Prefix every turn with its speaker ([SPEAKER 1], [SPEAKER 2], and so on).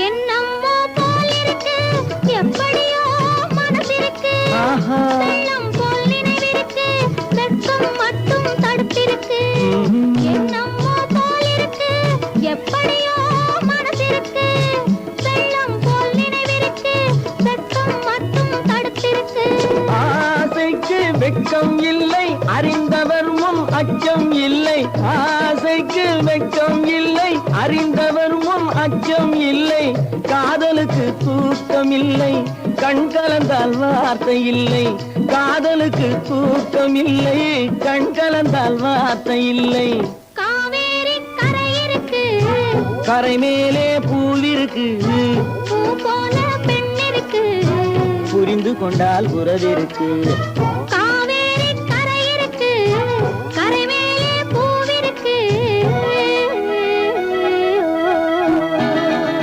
[SPEAKER 1] என்னம்மோ போல் இருக்கு எப்படியோ மனசிருக்கு வெள்ளம் போல் நினைவிருக்கு வெட்கம் மட்டும் தடுத்திருக்கு என்னம்மோ போல் இருக்கு எப்படியோ மனசிருக்கு வெள்ளம் போல் நினைவிருக்கு வெட்கம் மட்டும் தடுத்திருக்கு
[SPEAKER 2] ஆசைக்கு வெட்கம் இல்லை அறிந்தவர் முன் அச்சம் இல்லை ஆசைக்கு வெட்கம் இல்லை அறிந்தவர் முன் அச்சம் இல்லை காதலுக்கு தூக்கம் இல்லை கண் கலந்தால் வார்த்தை இல்லை காதலுக்கு தூக்கம் இல்லை கண் கலந்தால் வார்த்தை இல்லை
[SPEAKER 1] காவேரி கரை இருக்கு
[SPEAKER 2] கரை மேலே பூவிருக்கு
[SPEAKER 1] பூ போல பெண் இருக்கு
[SPEAKER 2] புரிந்து கொண்டால் உறவிருக்கு